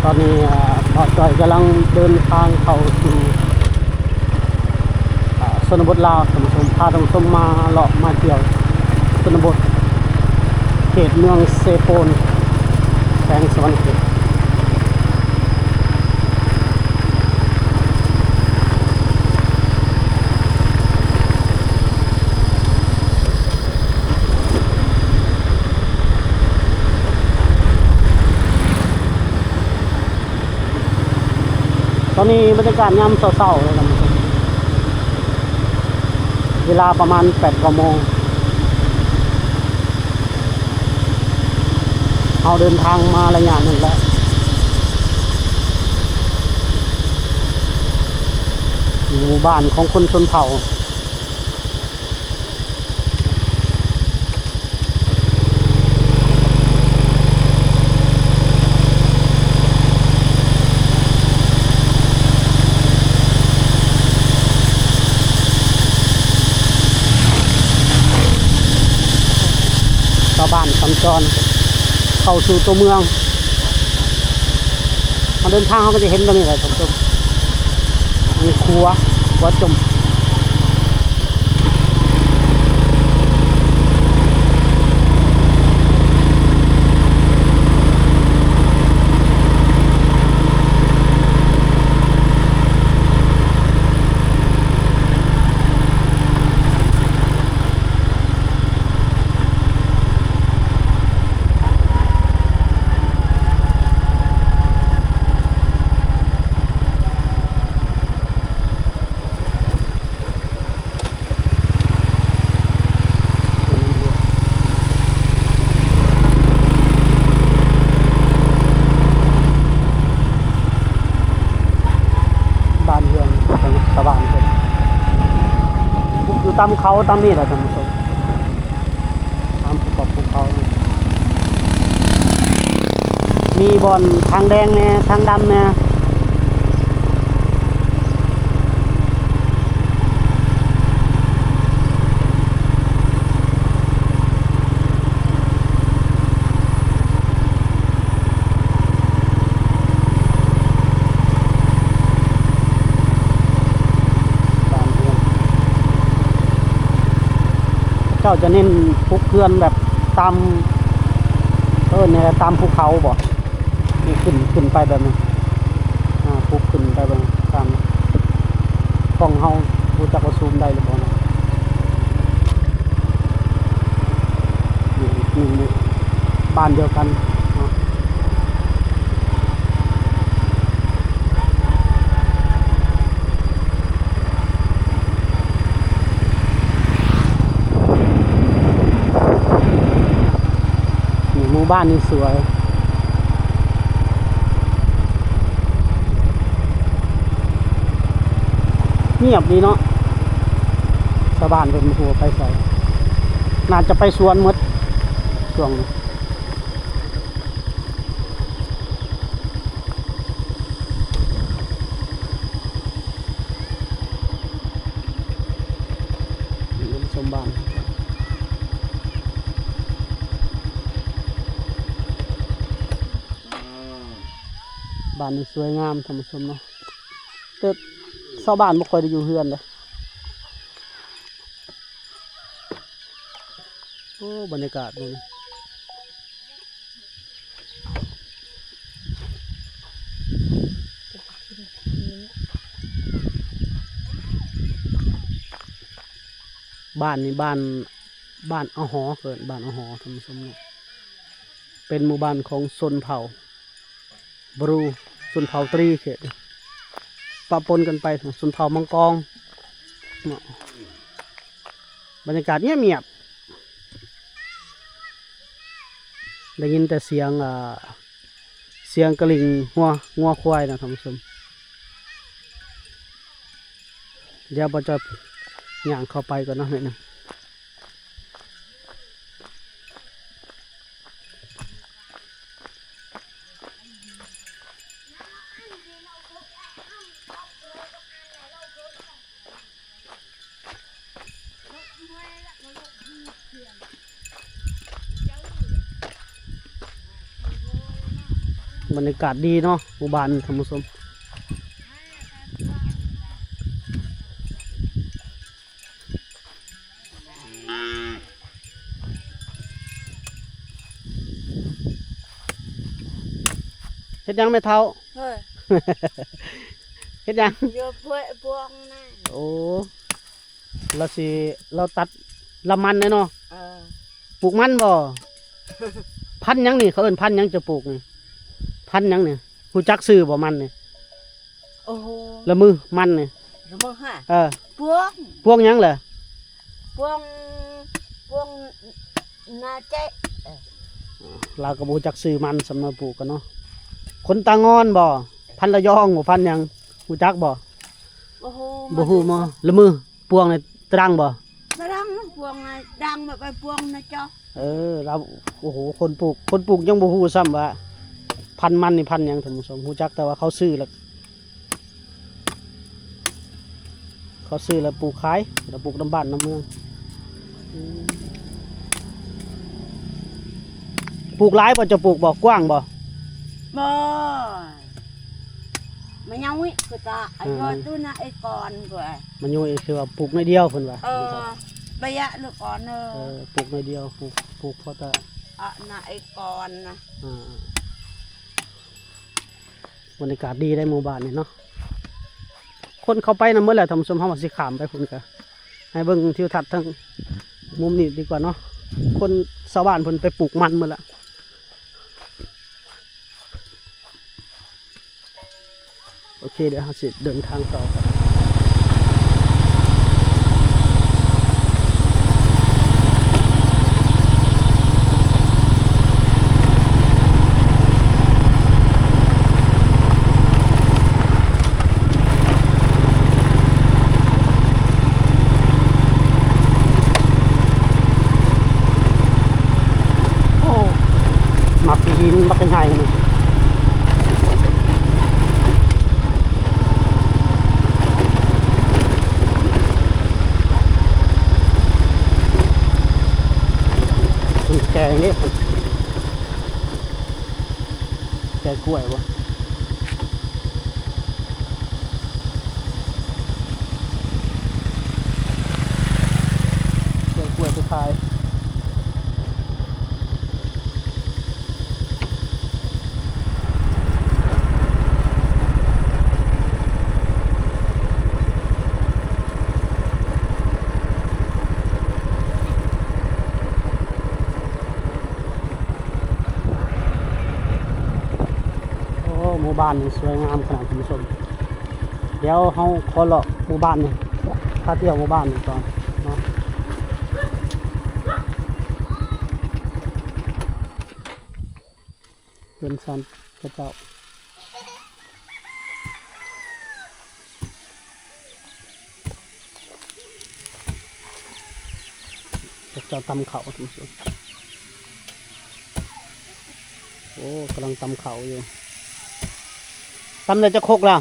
ตอนนี้บ่าวจอยกำลังเดินทางเข้าสู่ชนบทลาวท่านผู้ชมพาท่านผู้ชมมาเลาะมาเที่ยวชนบทเขตเมืองเซโปนแขวงสวรรณเขตตอนนี้บรรยากาศยามเช้าๆเลยท่านผู้ชมเวลาประมาณ8 โมงเราเดินทางมาระยะหนึ่งแล้วหมู่บ้านของคนชนเผ่าชาวบ้านสัญจรเข้าสู่ตัวเมืองมาเดินทางเขาก็จะเห็นตรงนี้แหละท่านผู้ชมมีครัวจมบ้านเรือนของชาวบ้านเพิ่นอยู่ตามเขาตามนี่แหละท่านผู้ชมตามภูเขามีบ่อนทางแดงเนี่ยทางดำเนี่ยเจ้าจะเน้นภูเขื่อนแบบตามเนี่ยตามภูเขาบ่นี่ขึ้นไปแบบนี้ภูขึ้นไปแบบนี้ตามกล้องเฮารู้จักว่าซูมได้หรือเปล่านะนี่บ้านเดียวกันหมู่บ้านนี่สวยเงียบดีเนาะชาวบ้านเป็นหัวไปใส่น่าจะไปสวนหมดช่วงนี้ชมบ้านบ้านนี่สวยงามท่านผู้ชมเนาะแต่ชาวบ้านไม่ค่อยได้อยู่เฮือนเลยโอ้บรรยากาศดูบ้านนี่บ้านอหอเกิดบ้านอหอท่านผู้ชมเนาะเป็นหมู่บ้านของชนเผ่าบรูชนเผ่าตรีเขตปะปนกันไปชนเผ่ามังกรเนาะบรรยากาศเงียบได้ยินแต่เสียงกระลิ่งงัวควายนะท่านผู้ชมเดี๋ยวเราจะย่างเข้าไปก่อนนะเนี่ย บรรยากาศดีเนาะหมู่บ้านท่านผู้ชมเฮ็ดยังไม่เท่า เฮ้ย เฮ็ดยัง เยอะเพื่อพวงนะ โอ้เราตัดละมันเลยเนาะ เออ ปลูกมันบ่ พันธุ์หยังนี่เขาเอิ้นพันธุ์หยังจะปลูกนี่พันธุ์หยังนี่ฮู้จักชื่อบ่มันนี่ โอ้โห ละมือมันนี่ สมมติฮะ เออ พวง พวกหยังเหรอ พวงพวงนาเจ๊ เราก็บ่รู้จักชื่อมันสำหรับปลูกกันเนาะคนตางอนบ่พันธุ์ระยองบ่พันธุ์หยังฮู้จักบ่ โอ้โห บ่ฮู้มาละมือพวงนี่ตรังบ่ ดังพวงไงดังแบบไปพวงนะจ๊ะ เราโอ้โหคนปลูกยังบ่ฮู้ซ้ำว่าพันธุ์มันนี่พันธุ์หยังท่านผู้ชมฮู้จักแต่ว่าเขาซื้อแล้วปลูกขายแล้วปลูกน้ำบ้านน้ำเมืองปลูกหลายบ่จะปลูกบ่กว้างบ่ บ่มันยังวิคือตาไอ้ยอดดูนะไอ้ก่อนกว่า มันอยู่คือว่าปลูกในอยเดียวเพิ่นว่า ระยะลูกก่อนปลูกในอยเดียวปลูกเพราะแต่ นะไอ้ก่อนนะ บรรยากาศดีได้หมู่บ้านนี่เนาะคนเข้าไปนำเมื่อไหร่ทำสมห้องสิขามไปพุ่นกะให้เบิ่งทิวทัศน์ทั้งมุมนี้ดีกว่าเนาะคนชาวบ้านเพิ่นไปปลูกมันเมื่อละโอเคเดี๋ยวเราสิเดินทางต่อไปหินมักเป็นไห้กันแกงนี่แกงกล้วยวะแกงกล้วยไปขายหมู่บ้านนี่สวยงามขนาดคุณผู้ชมเดี๋ยวเขาขอเลาะหมู่บ้านนี่ถ้าเที่ยวหมู่บ้านนี่ก่อนเนาะเพื่อนซันพระเจ้าตำเขาคุณผู้ชมโอ้กำลังตำเขาอยู่ตำเลยจะโคกแล้ว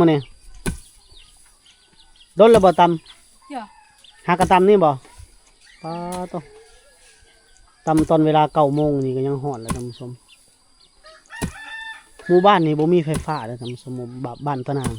มื้อนี้โดนแล้วบ่ตำหากระตำนี่บ่ป้าต้องตำตอนเวลา9 โมงนี่ก็ยังฮ้อนแล้วท่านผู้ชมหมู่บ้านนี่บ่มีไฟฟ้าเลยท่านผู้ชมบ้านตะนาง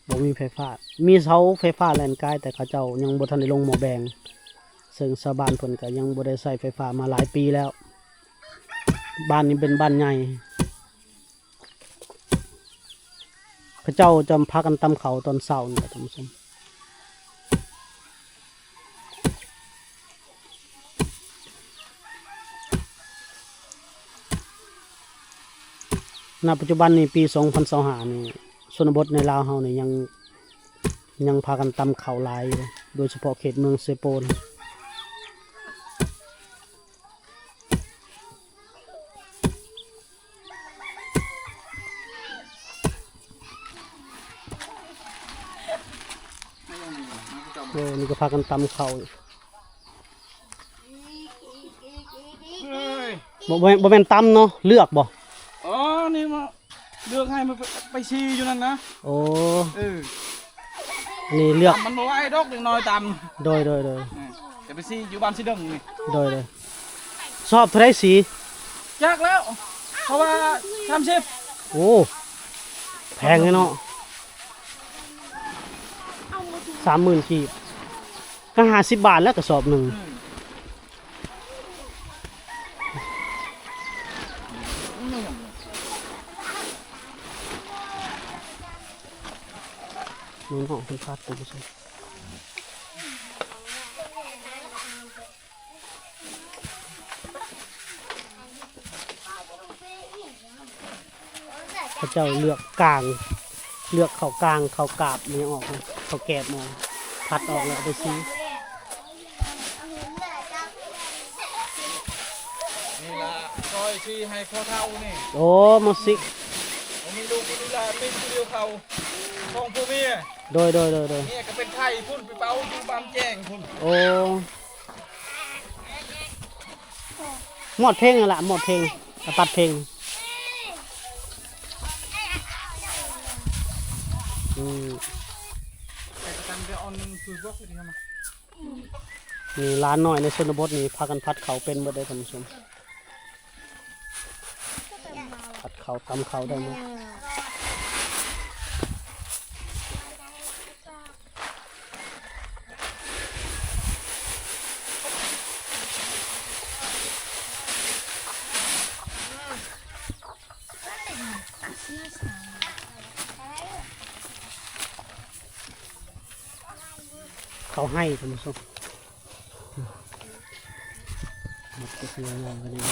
บ่มีไฟฟ้ามีเสาไฟฟ้าแล่นกายแต่เขาเจ้ายังบ่ทันได้ลงหม้อแบงซึ่งชาวบ้านเพิ่นก็ยังบ่ได้ใช้ไฟฟ้ามาหลายปีแล้วบ้านนี้เป็นบ้านใหญ่พระเจ้าจำพากันตำเขาตอนเช้านี่ท่านผู้ชมณ ปัจจุบันนี้ปี 2025นี่ชนบทในลาวเฮานี่ยังพากันตำเขาหลายโดยเฉพาะเขตเมืองเซโปนนี่ก็พากันตำเขาบ่แม่นตำเนาะเลือกบ่อ๋อนี่มาเลือกให้มันไปซีอยู่นั่นนะโอ้อันนี้เลือกมันบอกว่าไอ้ดอกเด็กน้อยตโดยจะไปซีอยู่บ้านซีดงนี่โดย สอบเท่าไรสี ยากแล้ว เพราะว่า30 โอ้แพงเลยเนาะ30,000กีบก็50 บาทแล้วกระสอบหนึ่งนู่นห้องคุณพัดคุณผู้ชมพระเจ้าเลือกกลาง เลือกเขากลางเขากาบนี่ออกนะเขาแกบมองพัดออกแล้วเอาไปซื้อ นี่ล่ะซอยที่ให้พ่อเท่านี่ โอ้มาสิ ผมมีลูกนี่ล่ะเป็นผู้เดียวเขาของผู้เมีย โดย เนี่ยก็เป็นไข่พุ่นไปเป่าอยู่บางแจ้งพุ่น โอ้หมดเพลงนั่นแหละหมดเพลงตัดเพลงอืม แต่กันไปออนคือบล็อกเลยดีครับมา นี่ร้านหน่อยในชนบทนี่พากันพัดเขาเป็นบ่ได้ท่านผู้ชมพัดเขาตำเขาได้ไหมยเขาให้ท่านผู้ชมหมดก็คืองานกันนี่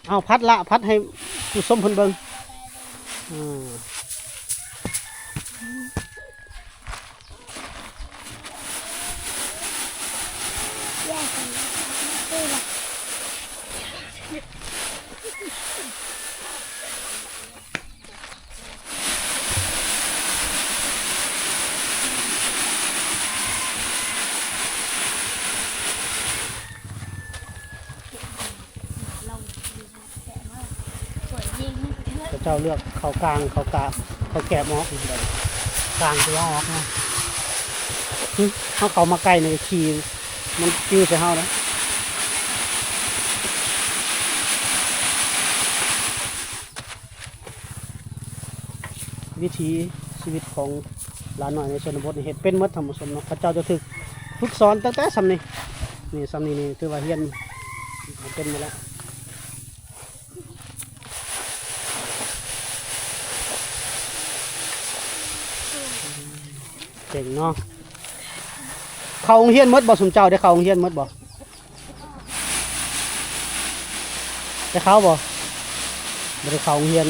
เอาพัดละพัดให้ผู้ส้มเพิ่นเบิ่งอ่าพระเจ้าเลือกเขากลางเขากาบเขาแกะหมอกเลยกลางตัวออกนะเขามาใกล้ในขี่มันจิ้วใส่เฮานะวิถีชีวิตของหลานน้อยในชนบทนี่เห็นเป็นหมดธรรมสมเนาะพระเจ้าจะถึกฝึกสอนตั้งแต่สำนี้นี่สำนี้นี่ถือว่าเฮียนเป็นมาแล้วเก่งเนาะเขาโรงเฮียนหมดบ่สมเจ้าได้เขาโรงเฮียนหมดบ่ได้เขาบ่บ่ได้เขาโรงเฮียน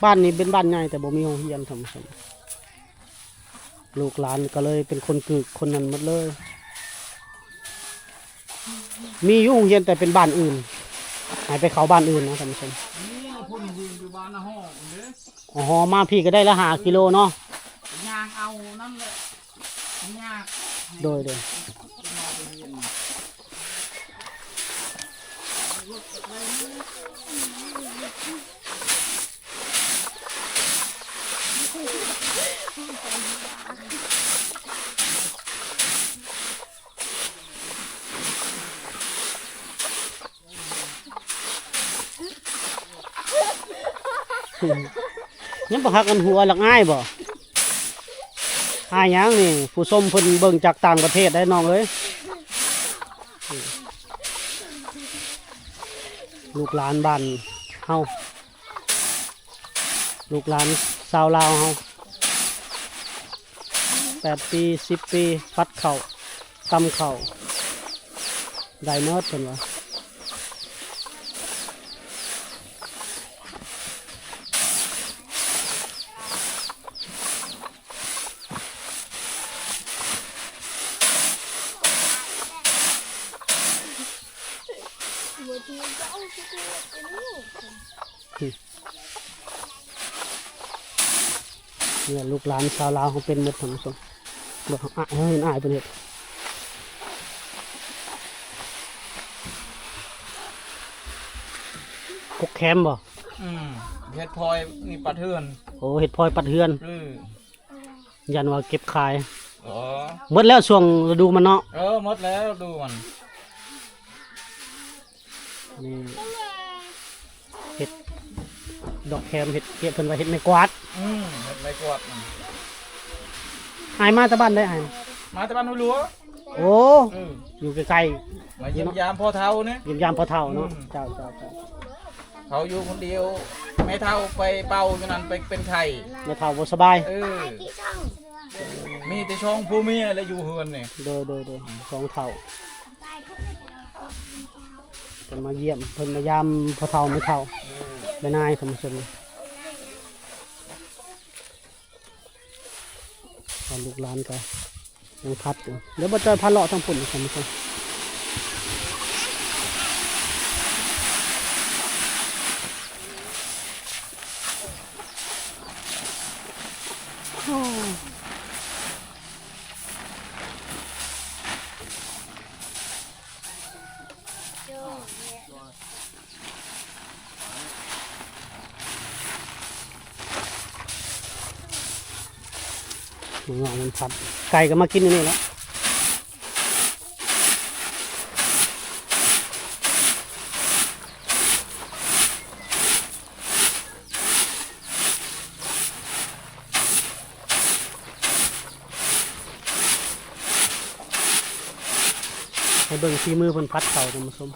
บ้านนี้เป็นบ้านใหญ่แต่บ่มีโรงเรียนทำสมลูกหลานก็เลยเป็นคนกึกคนนั้นหมดเลยมีอยู่โรงเรียนแต่เป็นบ้านอื่นหายไปเขาบ้านอื่นนะท่านผู้ชม นี่พุ่นยืนอยู่บ้านนะห้องเด้อ อ๋อมาพี่ก็ได้ละ5 กิโลเนาะ ยางเอานั่นแหละยาก โดยยังบ่ฮักกันหัวหลักง่ายบ่อ้ายหยังนี่ผู้ชมเพิ่นเบิ่งจากต่างประเทศได้น้องเอ้ยลูกหลานบ้านเฮาลูกหลานชาวลาวเฮา8 ปี10 ปีปัดเข่าตำเข่าได้เมิดเพิ่นว่าเนี่ยลูกหลานชาวลาวเขาเป็นหมดทั้งสองบอกเขาเห็นอายเป็นเห็ดกกแคมบ่ เฮ็ดพลอยนี่ปลาเทือน โอ้เห็ดพลอยปัดเฮือน ยันว่าเก็บขาย อ๋อ หมดแล้วช่วงฤดูมันเนาะ หมดแล้วดูมัน นี่เห็ดดอกแคมเห็ดเพิ่นว่าเห็ดไม่กวาด เห็ดไม่กวาด หายมาแตะบ้านได้หาย มาแต่บ้านหัวหลัว โอ้อยู่ใกล้ มาเยี่ยมยามพ่อเฒ่าเนี่ย ๆเยี่ยมยามพอเท่าเนาะเจ้า เขาอยู่คนเดียวแม่เฒ่าไปเป่าอยู่นั่นไปเป็นไข่ ไม่เท่าบ่สบาย มีแต่ช่องผู้เมียและอยู่เฮือนนี่ โดยสองเท่าเพิ่นมาเยี่ยมเพิ่นมายามพอเท่าไม่เท่าได้นายท่านผู้ชมตอนลูกหลานก็ยังพัดอยู่เดี๋ยวบ่เจอพัดเลาะทั้งพุ่นท่านผู้ชมมันพัดไก่ก็มากินอยู่นี่แล้วให้เบิ่งฝีมือเพิ่นพัดเข่าท่านผู้ชม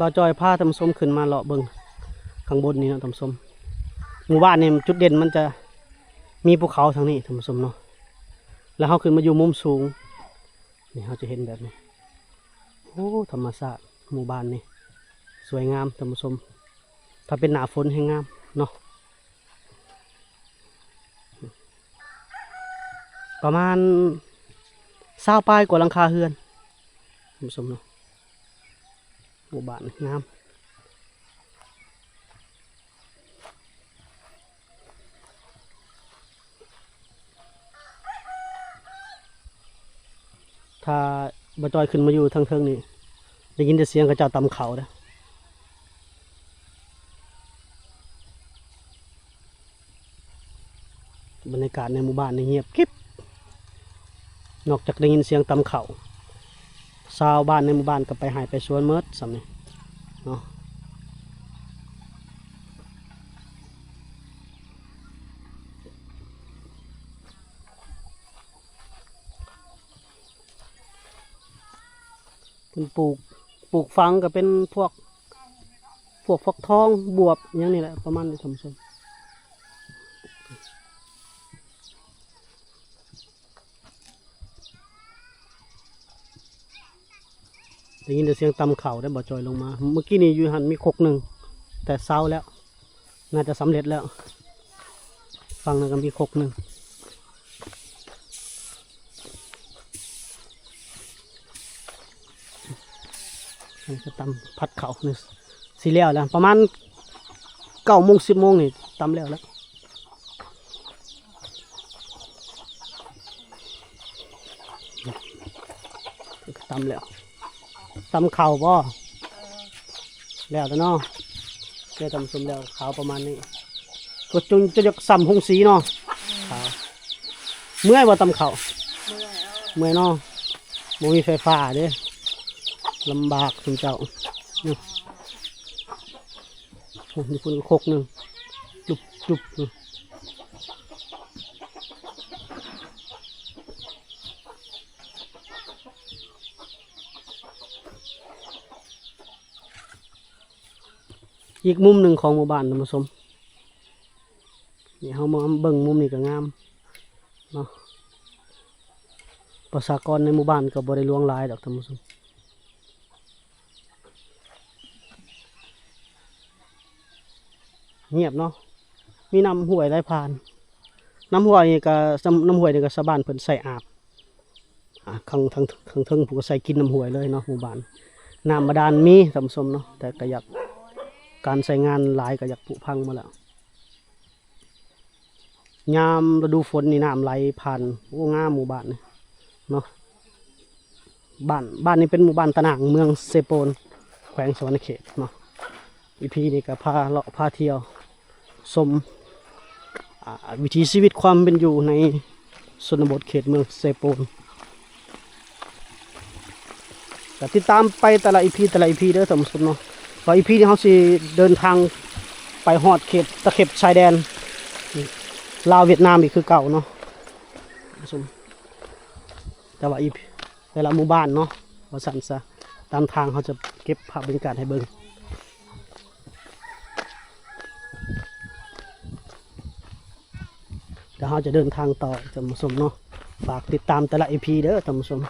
บ่าวจอยพาท่านผู้ชมขึ้นมาเลาะเบิ่งข้างบนนี้เนาะท่านผู้ชมหมู่บ้านนี่จุดเด่นมันจะมีภูเขาทางนี้ท่านผู้ชมเนาะแล้วเขาขึ้นมาอยู่มุมสูงนี่เขาจะเห็นแบบนี้โอ้ธรรมชาติหมู่บ้านนี่สวยงามท่านผู้ชมถ้าเป็นหน้าฝนให้งามเนาะประมาณ20 ปลายกว่าหลังคาเรือนท่านผู้ชมเนาะหมู่บ้านงามถ้าบ่จอยขึ้นมาอยู่ทางเทิงนี่ได้ยินแต่เสียงกระเจ้าตำเขาเด้อบรรยากาศในหมู่บ้านนี่เงียบกริบนอกจากได้ยินเสียงตำเขาชาวบ้านในหมู่บ้านก็ไปหายไปสวนเมิดสำนี่เนาะเป็นปลูกฟังก็เป็นพวกฟักทองบวบอย่างนี้แหละประมาณนี้ท่านผู้ชมได้ยินแต่เสียงตำเข่าได้บ่จอยลงมาเมื่อกี้นี่อยู่หันมีคกหนึ่งแต่เศร้าแล้วน่าจะสำเร็จแล้วฟังนะก็มีคกหนึ่งนี่ก็ตำพัดเข่านี่สีแล้วแล้วประมาณ9 โมง 10 โมงนี่ตำแล้วตำแล้วตำเข่าบ่แล้วเนาะแค่ตำสมแล้วขาวประมาณนี้ก็จนจะยกซ้ำหงสีเนาะขาวเมื่อยว่าตำเข่าเมื่อยเนาะบ่มีไฟฟ้าเด้ลำบากคุณเจ้านี่มีคนโคกหนึ่งจุบอีกมุมหนึ่งของหมู่บ้านท่านผู้ชมนี่เขามาเบิ่งมุมนี้ก็งามเนาะประชากรในหมู่บ้านก็บ่ได้ล่วงหลายดอกท่านผู้ชมเงียบเนาะมีน้ำห้วยไหลผ่านน้ำห้วยนี่ก็น้ำห้วยนี่ก็ชาวบ้านเพิ่นใส่อาบข้างเทิงผู้ก็ใส่กินน้ำห้วยเลยเนาะหมู่บ้านน้ำบาดาลมีท่านผู้ชมเนาะแต่ก็อยากการใช้งานหลายก็อยากผุพังมาแล้วยามฤดูฝนนี่น้ำไหลผ่านโอ้งามหมู่บ้านนี่เนาะ บ้านนี้เป็นหมู่บ้านตะนางเมืองเซโปนแขวงสวรรณเขตเนาะอีพีนี้ก็พาเลาะพาเที่ยวชมวิถีชีวิตความเป็นอยู่ในชนบทเขตเมืองเซโปนแต่ติดตามไปแต่ละอีพีเด้อท่านผู้ชมเนาะว่าอีพีนี้เขาสิเดินทางไปฮอดเขตตะเข็บชายแดนลาวเวียดนามอีกคือเก่าเนาะท่านผู้ชมแต่ว่าอีพีแต่ละหมู่บ้านเนาะว่าสั่นซะตามทางเขาจะเก็บภาพบรรยากาศให้เบิ่งเดี๋ยวเราจะเดินทางต่อท่านผู้ชมเนาะฝากติดตามแต่ละอีพีเด้อท่านผู้ชม